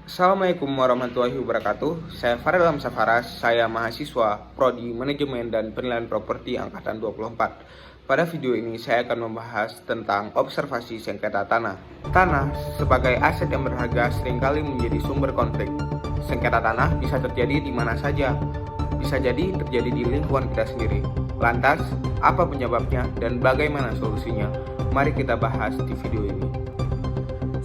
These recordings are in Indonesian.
Assalamualaikum warahmatullahi wabarakatuh. Saya Farel Hamsafaras, saya mahasiswa Prodi Manajemen dan Penilaian Properti Angkatan 24. Pada video ini saya akan membahas tentang observasi sengketa tanah. Tanah sebagai aset yang berharga seringkali menjadi sumber konflik. Sengketa tanah bisa terjadi di mana saja, bisa jadi terjadi di lingkungan kita sendiri. Lantas, apa penyebabnya dan bagaimana solusinya? Mari kita bahas di video ini.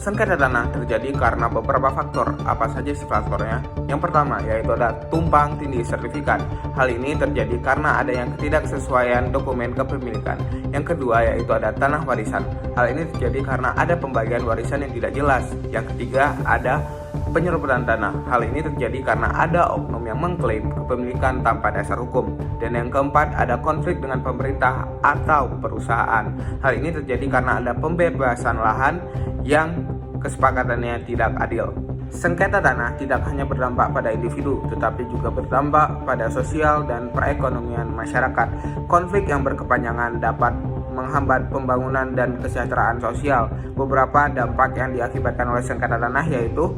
Sengketa tanah terjadi karena beberapa faktor. Apa saja sih faktornya? Yang pertama yaitu ada tumpang tindih sertifikat. Hal ini terjadi karena ada yang ketidaksesuaian dokumen kepemilikan. Yang kedua yaitu ada tanah warisan. Hal ini terjadi karena ada pembagian warisan yang tidak jelas. Yang ketiga ada penyerobotan tanah. Hal ini terjadi karena ada oknum yang mengklaim kepemilikan tanpa dasar hukum. Dan yang keempat ada konflik dengan pemerintah atau perusahaan. Hal ini terjadi karena ada pembebasan lahan yang kesepakatannya tidak adil. Sengketa tanah tidak hanya berdampak pada individu, tetapi juga berdampak pada sosial dan perekonomian masyarakat. Konflik yang berkepanjangan dapat menghambat pembangunan dan kesejahteraan sosial. Beberapa dampak yang diakibatkan oleh sengketa tanah yaitu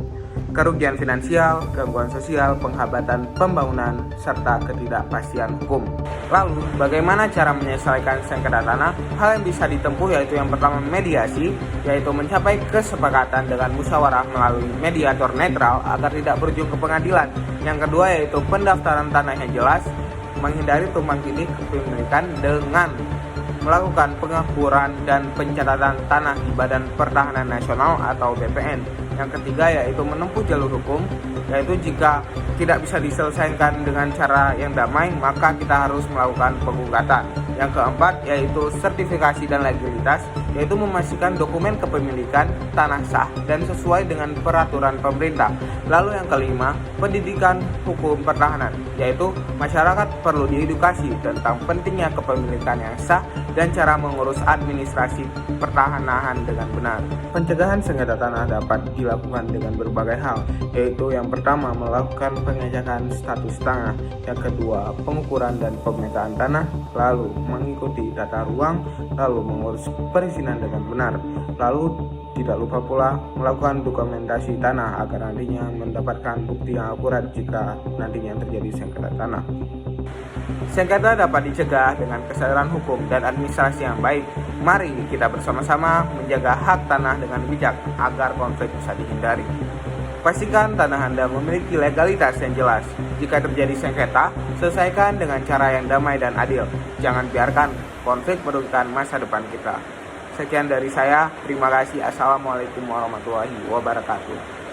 kerugian finansial, gangguan sosial, penghambatan pembangunan, serta ketidakpastian hukum. Lalu, bagaimana cara menyelesaikan sengketa tanah? Hal yang bisa ditempuh yaitu yang pertama mediasi, yaitu mencapai kesepakatan dengan musyawarah melalui mediator netral agar tidak berujung ke pengadilan. Yang kedua yaitu pendaftaran tanah yang jelas, menghindari tumpang tindih kepemilikan dengan melakukan pengakuran dan pencatatan tanah di Badan Pertahanan Nasional atau BPN. Yang ketiga yaitu menempuh jalur hukum, yaitu jika tidak bisa diselesaikan dengan cara yang damai, maka kita harus melakukan penggugatan. Yang keempat yaitu sertifikasi dan legalitas, yaitu memastikan dokumen kepemilikan tanah sah dan sesuai dengan peraturan pemerintah. Lalu yang kelima, pendidikan hukum pertahanan, yaitu masyarakat perlu diedukasi tentang pentingnya kepemilikan yang sah dan cara mengurus administrasi pertahanan dengan benar. Pencegahan sengketa tanah dapat dilakukan dengan berbagai hal, yaitu yang pertama melakukan pengecekan status tanah, yang kedua pengukuran dan pemetaan tanah, lalu mengikuti tata ruang, lalu mengurus perizinan dengan benar, lalu tidak lupa pula melakukan dokumentasi tanah agar nantinya mendapatkan bukti yang akurat jika nantinya terjadi sengketa tanah. Sengketa dapat dicegah dengan kesadaran hukum dan administrasi yang baik. Mari kita bersama-sama menjaga hak tanah dengan bijak agar konflik bisa dihindari. Pastikan tanah Anda memiliki legalitas yang jelas. Jika terjadi sengketa, selesaikan dengan cara yang damai dan adil. Jangan biarkan konflik merugikan masa depan kita. Sekian dari saya, terima kasih. Assalamualaikum warahmatullahi wabarakatuh.